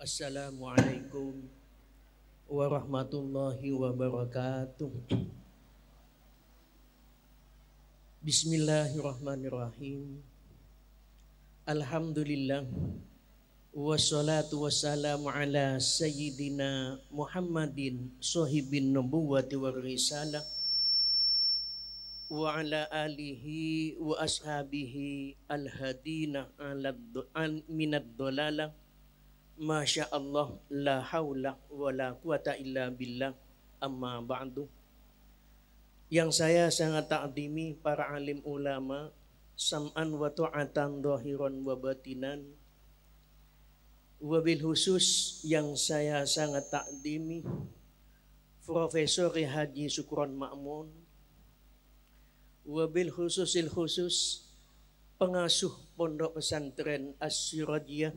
Assalamualaikum warahmatullahi wabarakatuh. Bismillahirrahmanirrahim. Alhamdulillah. Wassalatu wassalamu ala sayyidina Muhammadin sahibin nubuwati war risalah wa ala alihi wa ashabihi al-hadina minad dolalah. Masya Allah, la haula wa la quwata illa billah, amma ba'du. Yang saya sangat takdimi para alim ulama, sam'an wa ta'atan dhahiran wa batinan. Wabil khusus yang saya sangat takdimi Profesor Haji Sukron Ma'mun. Wabil khususil khusus pengasuh Pondok Pesantren As-Sirajiyah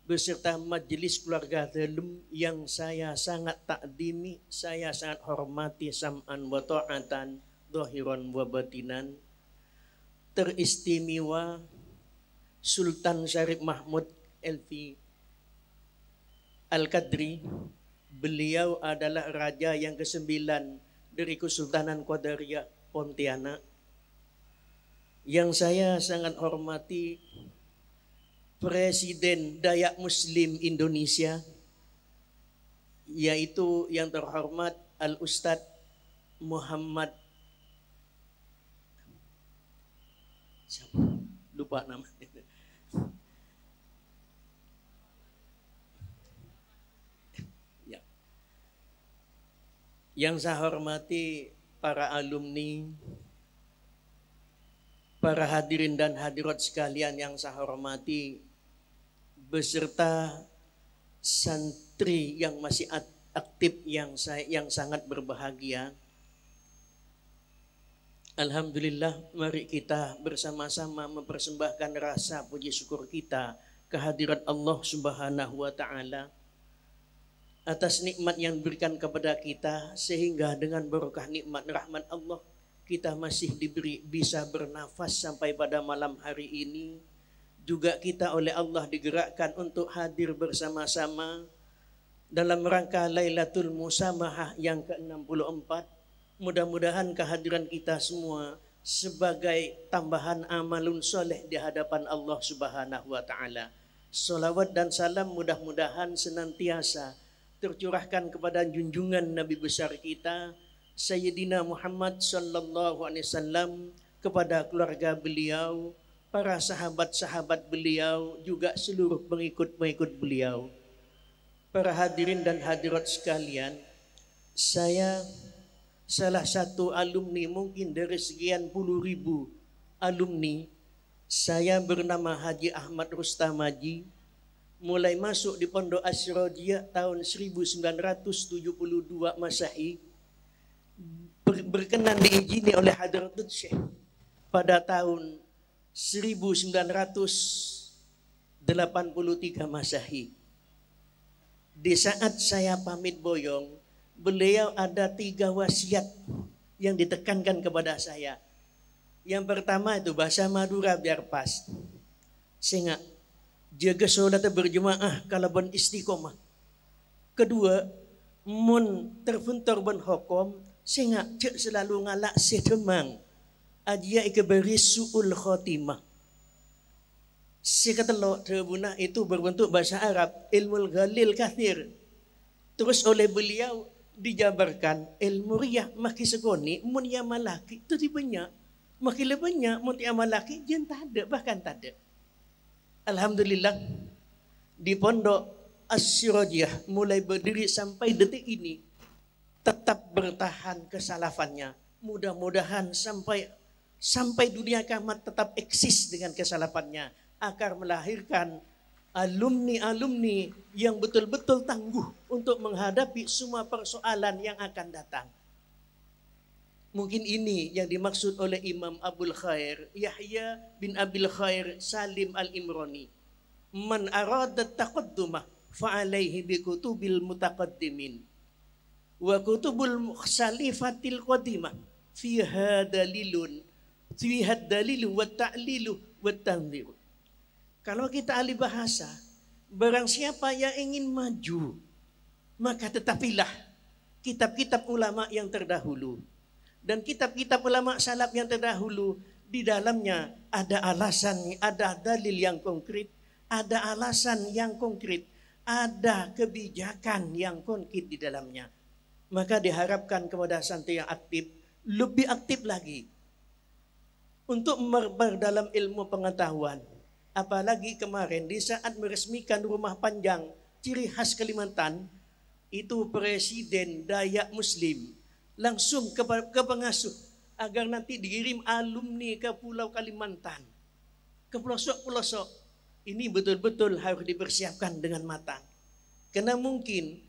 beserta majelis keluarga Telum yang saya sangat takdimi, saya sangat hormati sam'an wa ta'atan dhahiran wa batinan. Teristimewa Sultan Syarif Mahmud Elfi Al-Qadri. Beliau adalah raja yang ke-9 dari Kesultanan Qadariyah Pontianak. Yang saya sangat hormati Presiden Dayak Muslim Indonesia, yaitu yang terhormat Al-Ustadz Muhammad, lupa nama, ya. Yang saya hormati para alumni, para hadirin dan hadirat sekalian yang saya hormati, beserta santri yang masih aktif yang sangat berbahagia. Alhamdulillah, mari kita bersama-sama mempersembahkan rasa puji syukur kita kehadirat Allah Subhanahu wa taala atas nikmat yang diberikan kepada kita, sehingga dengan berkah nikmat rahmat Allah kita masih diberi bisa bernafas sampai pada malam hari ini. Juga kita oleh Allah digerakkan untuk hadir bersama-sama dalam rangka Lailatul Musamahah yang ke-64. Mudah-mudahan kehadiran kita semua sebagai tambahan amalun soleh di hadapan Allah Subhanahu wa taala. Salawat dan salam mudah-mudahan senantiasa tercurahkan kepada junjungan Nabi besar kita Sayyidina Muhammad sallallahu alaihi wasallam, kepada keluarga beliau, para sahabat-sahabat beliau, juga seluruh pengikut-pengikut beliau. Para hadirin dan hadirat sekalian, saya salah satu alumni mungkin dari sekian puluh ribu alumni. Saya bernama Haji Ahmad Rustam Haji, mulai masuk di Pondok As-Sirajiyah tahun 1972 Masehi, berkenan diizini oleh Hadratud Syekh pada tahun 1983 Masehi. Di saat saya pamit boyong, beliau ada 3 wasiat yang ditekankan kepada saya. Yang pertama itu bahasa Madura biar pas. Sehingga jaga sholat berjemaah kalau ben istiqomah. Kedua, mun terfuntor ben hukum sehingga cek selalu ngalak sedemang. Ajia ikeberi su'ul khotimah. Sikatelo terbunah itu berbentuk bahasa Arab, ilmu ghalil kathir. Terus oleh beliau dijabarkan ilmu riyah maki segoni mun ya malaki itu banyak. Maki lebihnya mun ya malaki jen tak ada, bahkan tak ada. Alhamdulillah di Pondok As-Sirajiyah mulai berdiri sampai detik ini tetap bertahan kesalafannya. Mudah-mudahan sampai dunia kiamat tetap eksis dengan kesalafannya, agar melahirkan alumni-alumni yang betul-betul tangguh untuk menghadapi semua persoalan yang akan datang. Mungkin ini yang dimaksud oleh Imam Abul Khair Yahya bin Abil Khair Salim Al-Imrani. Man arada taqaddumah fa'alaihi bi kutubil mutaqaddimin wa kutubul mukhsalifatil qadimah fiha dalilun wa ta'lilu wa tanzir. Kalau kita ahli bahasa, Barang siapa yang ingin maju, maka tetapilah kitab-kitab ulama yang terdahulu. Dan kitab-kitab ulama salaf yang terdahulu, di dalamnya ada alasan, ada dalil yang konkret, ada alasan yang konkret, ada kebijakan yang konkret di dalamnya. Maka diharapkan kepada santri yang aktif, lebih aktif lagi untuk memperdalam ilmu pengetahuan. Apalagi kemarin di saat meresmikan rumah panjang ciri khas Kalimantan, itu Presiden Dayak Muslim langsung ke pengasuh agar nanti dikirim alumni ke Pulau Kalimantan, ke pelosok-pelosok. Ini betul-betul harus dipersiapkan dengan matang. Karena mungkin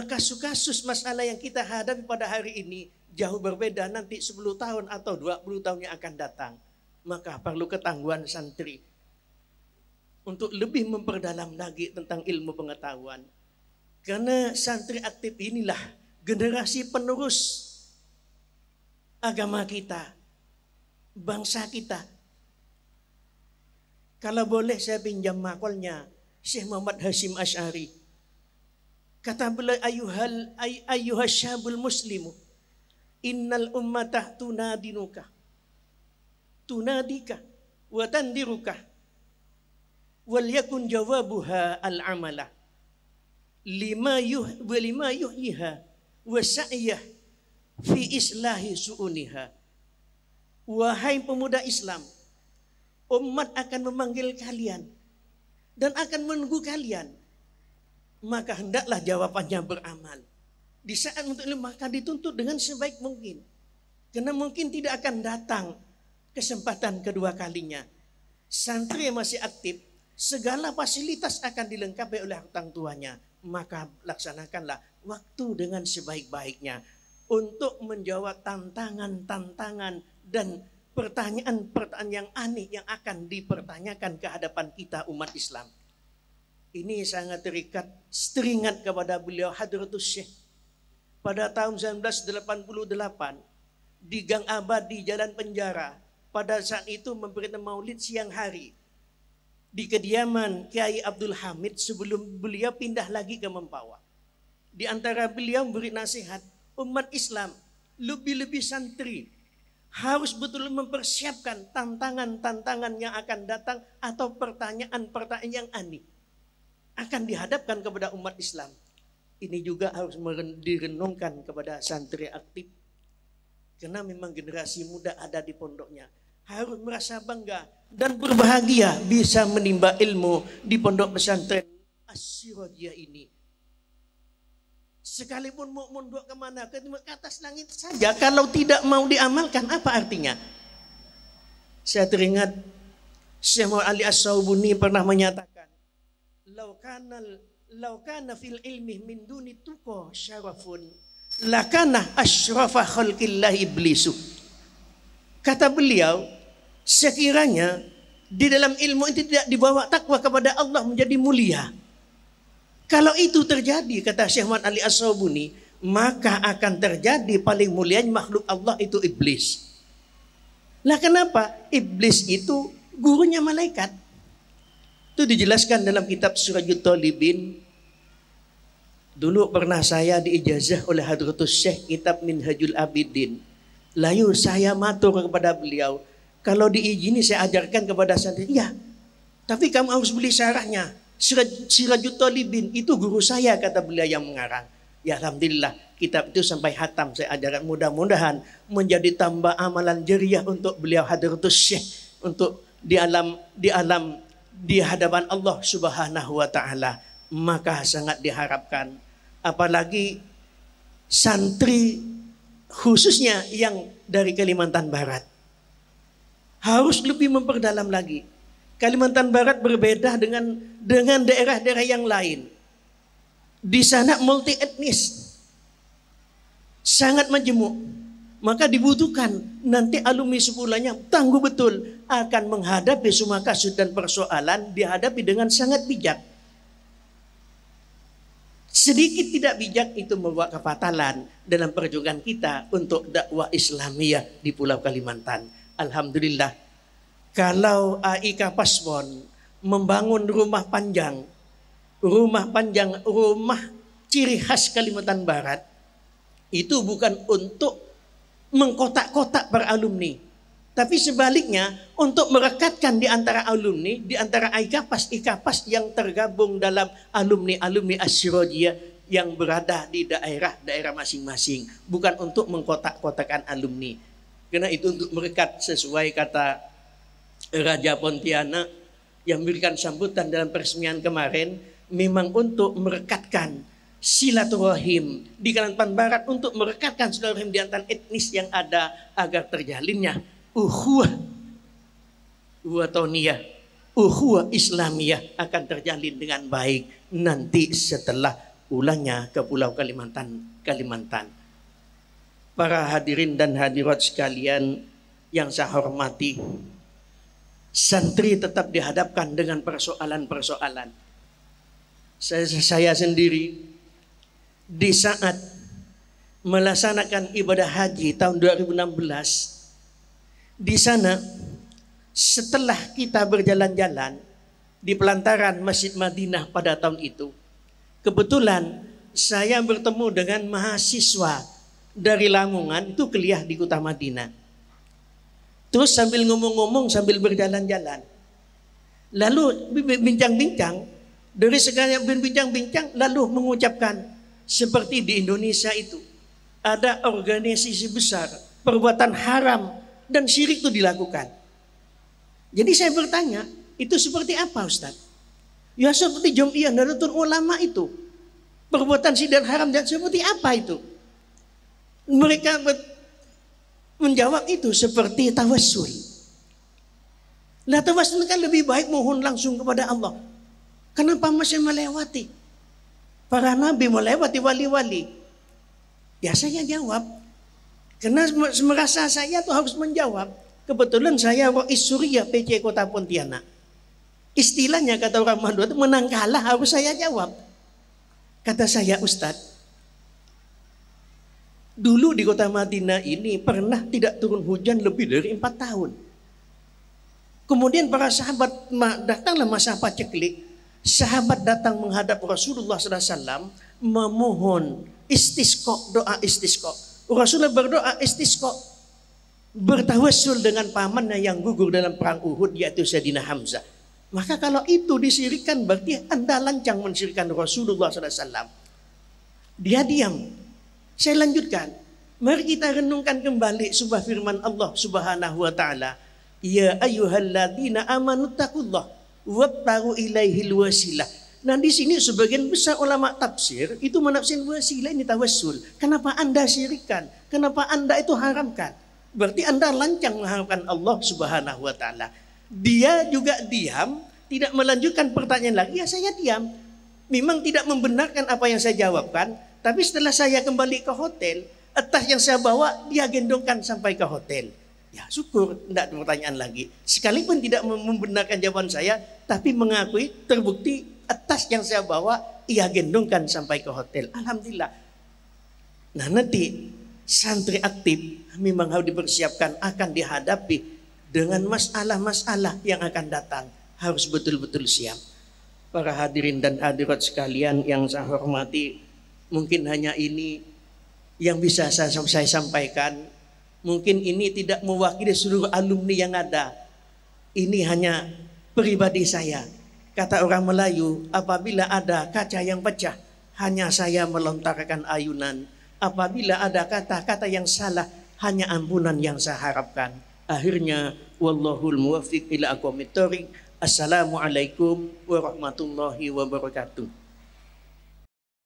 kasus-kasus masalah yang kita hadapi pada hari ini jauh berbeda nanti 10 tahun atau 20 tahun yang akan datang. Maka perlu ketangguhan santri untuk lebih memperdalam lagi tentang ilmu pengetahuan. Karena santri aktif inilah generasi penerus agama kita, bangsa kita. Kalau boleh saya pinjam makolnya Syekh Muhammad Hashim Asy'ari. Kata beliau, ayyuhas syabul muslimu, innal ummatah tunadika wa tandiruka wal yakun jawabuha al-amala lima yuhyiha wa sa'yah fi islahi su'uniha. Wahai pemuda Islam, umat akan memanggil kalian dan akan menunggu kalian, maka hendaklah jawabannya beramal. Di saat untuk ilmu maka dituntut dengan sebaik mungkin, karena mungkin tidak akan datang kesempatan kedua kalinya. Santri yang masih aktif, segala fasilitas akan dilengkapi oleh orang tuanya, maka laksanakanlah waktu dengan sebaik-baiknya untuk menjawab tantangan-tantangan dan pertanyaan-pertanyaan yang aneh yang akan dipertanyakan ke hadapan kita umat Islam. Ini sangat teringat kepada beliau Hadratus Syekh pada tahun 1988 di Gang Abad di Jalan Penjara. Pada saat itu memberi maulid siang hari di kediaman Kiai Abdul Hamid sebelum beliau pindah lagi ke Mempawah. Di antara beliau memberi nasihat umat Islam, lebih-lebih santri harus betul mempersiapkan tantangan-tantangan yang akan datang atau pertanyaan-pertanyaan yang aneh akan dihadapkan kepada umat Islam. Ini juga harus direnungkan kepada santri aktif. Karena memang generasi muda ada di pondoknya harus merasa bangga dan berbahagia bisa menimba ilmu di pondok pesantren As-Sirajiyah ini. Sekalipun mau mondok kemana, ke atas langit saja, kalau tidak mau diamalkan apa artinya? Saya teringat Syekh Muhammad Ali As-Saubuni pernah menyatakan, Laukana fil ilmi min duni tuqa syarafun lakana asyrafa khalqillah iblisu. Kata beliau, sekiranya di dalam ilmu itu tidak dibawa takwa kepada Allah menjadi mulia. Kalau itu terjadi, kata Syekh Muhammad Ali As-Saubuni, maka akan terjadi paling mulianya makhluk Allah itu iblis. Lah kenapa? Iblis itu gurunya malaikat. Itu dijelaskan dalam kitab Sirajut Talibin. Dulu pernah saya diijazah oleh Hadratus Syekh kitab Minhajul Abidin. Lalu saya matur kepada beliau, kalau diizini saya ajarkan kepada santri. Iya, tapi kamu harus beli syarahnya. Sirajut Talibin itu guru saya, kata beliau yang mengarang. Ya alhamdulillah kitab itu sampai hatam saya ajarkan. Mudah-mudahan menjadi tambah amalan jariah untuk beliau Hadratus Syekh untuk di hadapan Allah Subhanahu wa taala. Maka sangat diharapkan, apalagi santri khususnya yang dari Kalimantan Barat harus lebih memperdalam lagi. Kalimantan Barat berbeda dengan daerah-daerah yang lain. Di sana multi etnis, sangat majemuk. Maka dibutuhkan nanti alumni sepulanya tangguh betul akan menghadapi semua kasus dan persoalan, dihadapi dengan sangat bijak. Sedikit tidak bijak itu membawa kefatalan dalam perjuangan kita untuk dakwah Islamiyah di Pulau Kalimantan. Alhamdulillah, kalau AIK Paspon membangun rumah panjang rumah panjang, rumah ciri khas Kalimantan Barat itu bukan untuk mengkotak-kotak para alumni, tapi sebaliknya untuk merekatkan di antara alumni, di antara IKAPAS yang tergabung dalam alumni-alumni Asyirojiyah yang berada di daerah-daerah masing-masing, bukan untuk mengkotak-kotakan alumni. Karena itu untuk merekat sesuai kata Raja Pontianak yang memberikan sambutan dalam peresmian kemarin, memang untuk merekatkan silaturahim di Kalimantan Barat, untuk merekatkan silaturahim di antara etnis yang ada agar terjalinnya ukhuwah watoniyah, ukhuwah Islamiyah akan terjalin dengan baik nanti setelah ulangnya ke Pulau Kalimantan. Para hadirin dan hadirat sekalian yang saya hormati, santri tetap dihadapkan dengan persoalan-persoalan. Saya sendiri di saat melaksanakan ibadah haji tahun 2016, di sana setelah kita berjalan-jalan di pelantaran Masjid Madinah pada tahun itu, kebetulan saya bertemu dengan mahasiswa dari Lamongan itu kuliah di kota Madinah. Terus sambil ngomong-ngomong, sambil berjalan-jalan, lalu bincang-bincang, dari segala berbincang-bincang lalu mengucapkan, seperti di Indonesia itu ada organisasi besar, perbuatan haram dan syirik itu dilakukan. Jadi saya bertanya, itu seperti apa Ustaz? Ya seperti Jum'iyah Nahdlatul Ulama itu, perbuatan syirik dan haram, dan seperti apa itu? Mereka menjawab itu seperti tawassul. Nah tawassul kan lebih baik mohon langsung kepada Allah. Kenapa masih melewati para nabi, melewati wali-wali? Ya saya jawab, karena merasa saya tuh harus menjawab. Kebetulan saya Rois Surya PC Kota Pontianak. Istilahnya kata orang Madura itu menang kalah harus saya jawab. Kata saya, Ustadz, dulu di kota Madinah ini pernah tidak turun hujan lebih dari 4 tahun. Kemudian para sahabat datanglah masa paceklik. Sahabat datang menghadap Rasulullah SAW memohon istisqa, doa istisqa. Rasulullah berdoa istisqa, bertawassul dengan pamannya yang gugur dalam perang Uhud, yaitu Sayyidina Hamzah. Maka kalau itu disirikkan, berarti Anda lancang mensirikkan Rasulullah SAW. Dia diam. Saya lanjutkan. Mari kita renungkan kembali sebuah firman Allah Subhanahu wa taala. Ya ayyuhalladzina amanu taqullah wabtagu ilaihil wasilah. Nah di sini sebagian besar ulama tafsir itu menafsirkan wasilah ini tawassul. Kenapa Anda syirikan? Kenapa Anda itu haramkan? Berarti Anda lancang mengharapkan Allah Subhanahu wa taala. Dia juga diam, tidak melanjutkan pertanyaan lagi. Ya saya diam. Memang tidak membenarkan apa yang saya jawabkan, tapi setelah saya kembali ke hotel, tas yang saya bawa dia gendongkan sampai ke hotel. Ya syukur, tidak ada pertanyaan lagi. Sekalipun tidak membenarkan jawaban saya, tapi mengakui terbukti tas yang saya bawa ia gendongkan sampai ke hotel. Alhamdulillah. Nah nanti santri aktif memang harus dipersiapkan akan dihadapi dengan masalah-masalah yang akan datang. Harus betul-betul siap. Para hadirin dan hadirat sekalian yang saya hormati, mungkin hanya ini yang bisa saya sampaikan. Mungkin ini tidak mewakili seluruh alumni yang ada. Ini hanya pribadi saya. Kata orang Melayu, apabila ada kaca yang pecah, hanya saya melontarkan ayunan. Apabila ada kata-kata yang salah, hanya ampunan yang saya harapkan. Akhirnya, wallahul muwaffiq ila aqwamit thoriq. Assalamualaikum warahmatullahi wabarakatuh.